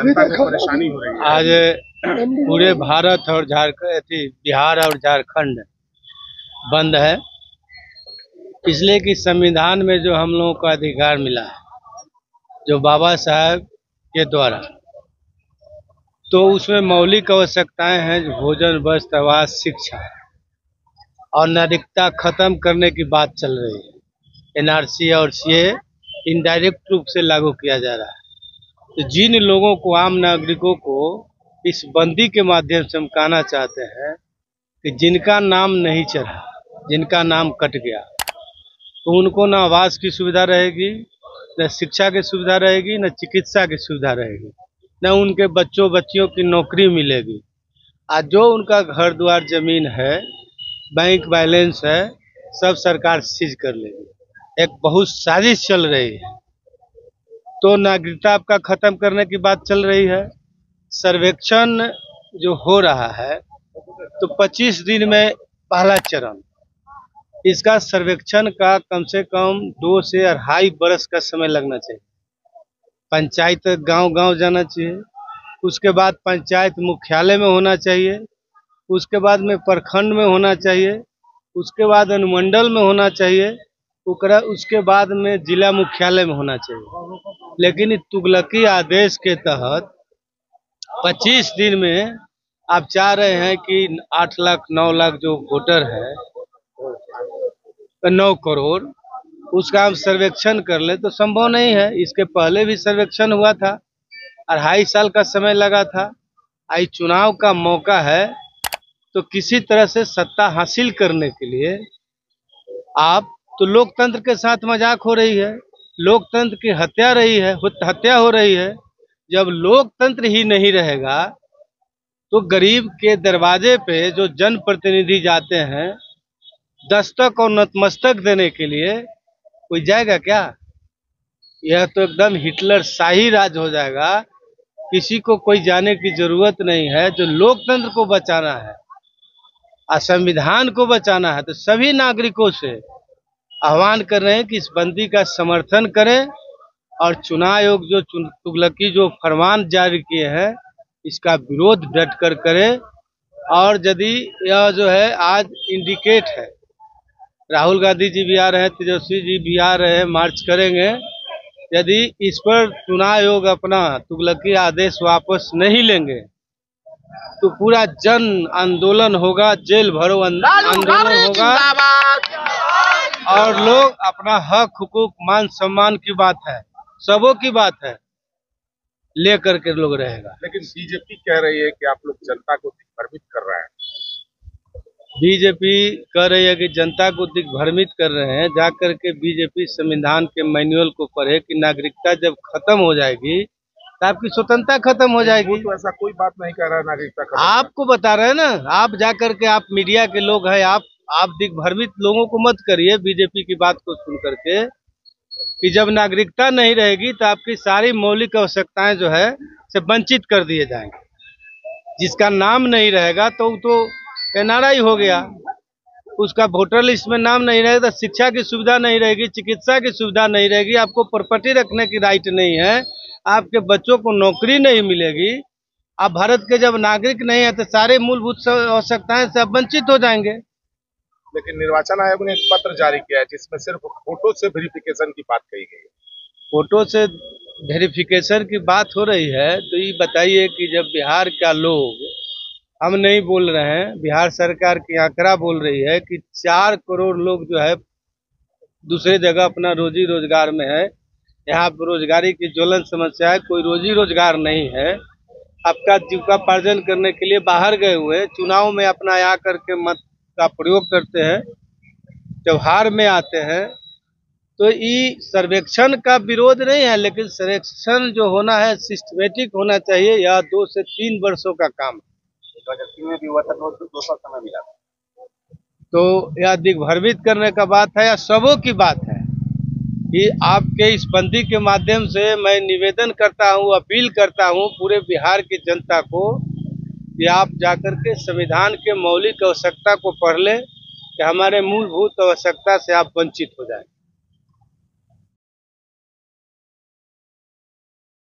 जनता को परेशानी हो रही है। आज पूरे भारत और बिहार और झारखंड बंद है, इसलिए कि संविधान में जो हम लोगों को अधिकार मिला है, जो बाबा साहब के द्वारा, तो उसमें मौलिक आवश्यकताएं हैं, भोजन, वस्त्र, आवास, शिक्षा और नागरिकता खत्म करने की बात चल रही है। एनआरसी और सीए इनडायरेक्ट रूप से लागू किया जा रहा है। तो जिन लोगों को, आम नागरिकों को इस बंदी के माध्यम से हम कहना चाहते हैं कि जिनका नाम नहीं चढ़ा, जिनका नाम कट गया, तो उनको न आवास की सुविधा रहेगी, न शिक्षा की सुविधा रहेगी, न चिकित्सा की सुविधा रहेगी, न उनके बच्चों बच्चियों की नौकरी मिलेगी। आज जो उनका घर द्वार जमीन है, बैंक बैलेंस है, सब सरकार सीज कर लेगी। एक बहुत साजिश चल रही है। तो नागरिकता आपका खत्म करने की बात चल रही है। सर्वेक्षण जो हो रहा है, तो 25 दिन में पहला चरण, इसका सर्वेक्षण का कम से कम 2 से 2.5 बरस का समय लगना चाहिए। पंचायत गांव-गांव जाना चाहिए, उसके बाद पंचायत मुख्यालय में होना चाहिए, उसके बाद में प्रखंड में होना चाहिए, उसके बाद अनुमंडल में होना चाहिए, उसके बाद में जिला मुख्यालय में होना चाहिए। लेकिन तुगलकी आदेश के तहत 25 दिन में आप चाह रहे हैं कि 8 लाख 9 लाख जो वोटर है, 9 करोड़, उसका हम सर्वेक्षण कर ले, तो संभव नहीं है। इसके पहले भी सर्वेक्षण हुआ था, 2.5 साल का समय लगा था। आज चुनाव का मौका है, तो किसी तरह से सत्ता हासिल करने के लिए आप, तो लोकतंत्र के साथ मजाक हो रही है, लोकतंत्र की हत्या हो रही है। जब लोकतंत्र ही नहीं रहेगा, तो गरीब के दरवाजे पे जो जनप्रतिनिधि जाते हैं दस्तक और नतमस्तक देने के लिए, कोई जाएगा क्या? यह तो एकदम हिटलर शाही राज हो जाएगा। किसी को कोई जाने की जरूरत नहीं है। जो लोकतंत्र को बचाना है और संविधान को बचाना है, तो सभी नागरिकों से आह्वान कर रहे हैं कि इस बंदी का समर्थन करें और चुनाव आयोग जो तुगलकी जो फरमान जारी किए हैं, इसका विरोध डट कर करें। और यदि यह जो है आज इंडिकेट है, राहुल गांधी जी भी आ रहे हैं, तेजस्वी जी भी आ रहे हैं, मार्च करेंगे। यदि इस पर चुनाव आयोग अपना तुगलकी आदेश वापस नहीं लेंगे, तो पूरा जन आंदोलन होगा, जेल भरो आंदोलन होगा, और लोग अपना हक, हुकूक, मान सम्मान की बात है, सबों की बात है, लेकर के लोग रहेगा। लेकिन बीजेपी कह रही है कि आप लोग जनता को दिग्भ्रमित कर रहे हैं। बीजेपी कह रही है कि जनता को दिग्भ्रमित कर रहे हैं। जाकर के बीजेपी संविधान के मैनुअल को पढ़े कि नागरिकता जब खत्म हो जाएगी, तो आपकी स्वतंत्रता खत्म हो जाएगी। तो ऐसा कोई बात नहीं कह रहा है नागरिकता खत्म। आपको बता रहे हैं ना, आप जाकर के, आप मीडिया के लोग हैं, आप दिग्भ्रमित लोगों को मत करिए बीजेपी की बात को सुन करके, कि जब नागरिकता नहीं रहेगी तो आपकी सारी मौलिक आवश्यकताएं जो है से वंचित कर दिए जाएंगे। जिसका नाम नहीं रहेगा तो एनआरआई हो गया, उसका वोटर लिस्ट में नाम नहीं रहेगा, तो शिक्षा की सुविधा नहीं रहेगी, चिकित्सा की सुविधा नहीं रहेगी, आपको प्रॉपर्टी रखने की राइट नहीं है, आपके बच्चों को नौकरी नहीं मिलेगी। आप भारत के जब नागरिक नहीं है, तो सारे मूलभूत आवश्यकताएं से आप वंचित हो जाएंगे। लेकिन निर्वाचन आयोग ने एक पत्र जारी किया है, जिसमें सिर्फ फोटो से वेरिफिकेशन की बात कही गई है। फोटो से वेरिफिकेशन की बात हो रही है, तो ये बताइए कि जब बिहार का लोग, हम नहीं बोल रहे हैं, बिहार सरकार की आंकड़ा बोल रही है कि 4 करोड़ लोग जो है दूसरे जगह अपना रोजी रोजगार में है। यहाँ बेरोजगारी की ज्वलन समस्या है, कोई रोजी रोजगार नहीं है। आपका जीविकोपार्जन करने के लिए बाहर गए हुए, चुनाव में अपना आ करके मत का प्रयोग करते हैं, त्योहार में आते हैं। तो ये सर्वेक्षण का विरोध नहीं है, लेकिन सर्वेक्षण जो होना है सिस्टमेटिक होना चाहिए। यह 2 से 3 वर्षों का काम है। 2003 में भी हुआ था, 2 साल समय मिला। तो यह दिग्भ्रमित करने का बात है या सबों की बात है कि आपके इस बंदी के माध्यम से मैं निवेदन करता हूँ, अपील करता हूँ पूरे बिहार की जनता को कि आप जाकर के संविधान के मौलिक आवश्यकता को पढ़ लें कि हमारे मूलभूत आवश्यकता से आप वंचित हो जाएं।